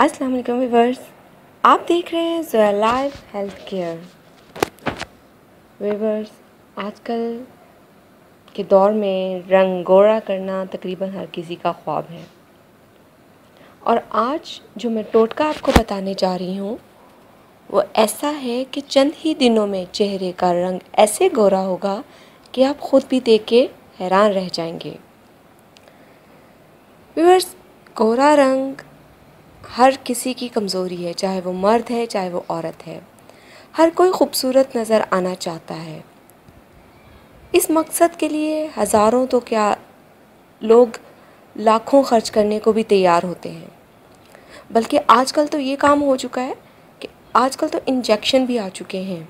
अस्सलाम वालेकुम व्यूअर्स, आप देख रहे हैं Zoya life health care. Viewers, आजकल के दौर में रंग गोरा करना तकरीबन हर किसी का ख्वाब है। और आज जो मैं टोटका आपको बताने जा रही हूँ वो ऐसा है कि चंद ही दिनों में चेहरे का रंग ऐसे गोरा होगा कि आप ख़ुद भी देख के हैरान रह जाएंगे। व्यूअर्स, गोरा रंग हर किसी की कमज़ोरी है, चाहे वो मर्द है चाहे वो औरत है। हर कोई खूबसूरत नज़र आना चाहता है। इस मकसद के लिए हज़ारों तो क्या लोग लाखों खर्च करने को भी तैयार होते हैं। बल्कि आजकल तो ये काम हो चुका है कि आजकल तो इंजेक्शन भी आ चुके हैं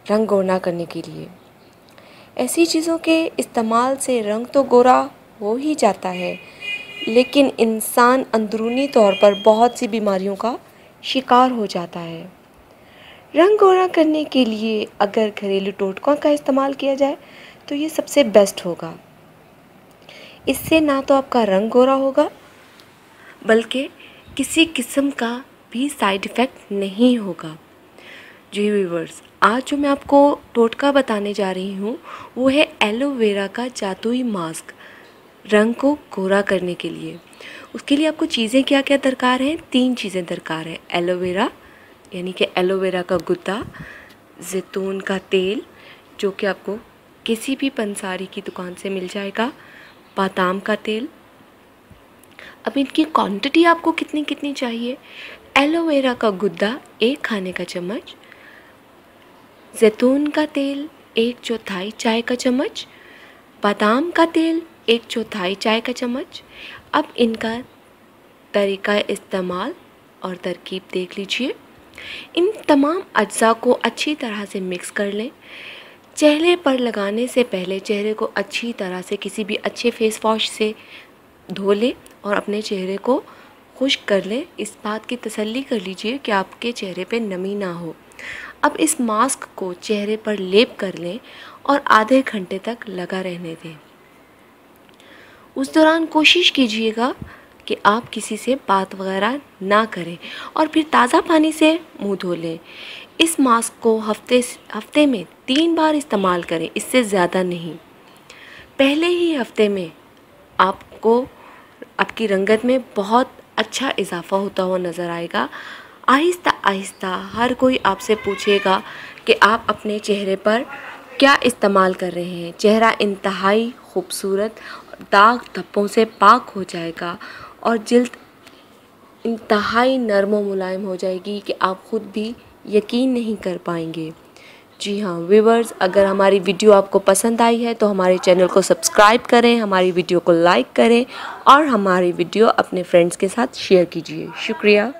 रंग गोरा करने के लिए। ऐसी चीज़ों के इस्तेमाल से रंग तो गोरा हो ही जाता है, लेकिन इंसान अंदरूनी तौर पर बहुत सी बीमारियों का शिकार हो जाता है। रंग गोरा करने के लिए अगर घरेलू टोटकों का इस्तेमाल किया जाए तो ये सबसे बेस्ट होगा। इससे ना तो आपका रंग गोरा होगा बल्कि किसी किस्म का भी साइड इफ़ेक्ट नहीं होगा। जी व्यूअर्स, आज जो मैं आपको टोटका बताने जा रही हूँ वो है एलोवेरा का जादुई मास्क रंग को गोरा करने के लिए। उसके लिए आपको चीज़ें क्या क्या दरकार हैं? 3 चीज़ें दरकार हैं। एलोवेरा यानी कि एलोवेरा का गुद्दा, जैतून का तेल जो कि आपको किसी भी पंसारी की दुकान से मिल जाएगा, बादाम का तेल। अब इनकी क्वांटिटी आपको कितनी कितनी चाहिए? एलोवेरा का गुद्दा 1 खाने का चम्मच, जैतून का तेल 1/4 चाय का चम्मच, बादाम का तेल 1/4 चाय का चम्मच। अब इनका तरीका इस्तेमाल और तरकीब देख लीजिए। इन तमाम अज्जा को अच्छी तरह से मिक्स कर लें। चेहरे पर लगाने से पहले चेहरे को अच्छी तरह से किसी भी अच्छे फेस वॉश से धो लें और अपने चेहरे को खुश्क कर लें। इस बात की तसल्ली कर लीजिए कि आपके चेहरे पे नमी ना हो। अब इस मास्क को चेहरे पर लेप कर लें और आधे घंटे तक लगा रहने दें। उस दौरान कोशिश कीजिएगा कि आप किसी से बात वगैरह ना करें और फिर ताज़ा पानी से मुंह धो लें। इस मास्क को हफ्ते में 3 बार इस्तेमाल करें, इससे ज़्यादा नहीं। पहले ही हफ्ते में आपको आपकी रंगत में बहुत अच्छा इजाफ़ा होता हुआ नज़र आएगा। आहिस्ता आहिस्ता हर कोई आपसे पूछेगा कि आप अपने चेहरे पर क्या इस्तेमाल कर रहे हैं। चेहरा इंतहाई खूबसूरत दाग धब्बों से पाक हो जाएगा और जिल्द इंतहाई नरम व मुलायम हो जाएगी कि आप ख़ुद भी यकीन नहीं कर पाएंगे। जी हाँ व्यूअर्स, अगर हमारी वीडियो आपको पसंद आई है तो हमारे चैनल को सब्सक्राइब करें, हमारी वीडियो को लाइक करें और हमारी वीडियो अपने फ्रेंड्स के साथ शेयर कीजिए। शुक्रिया।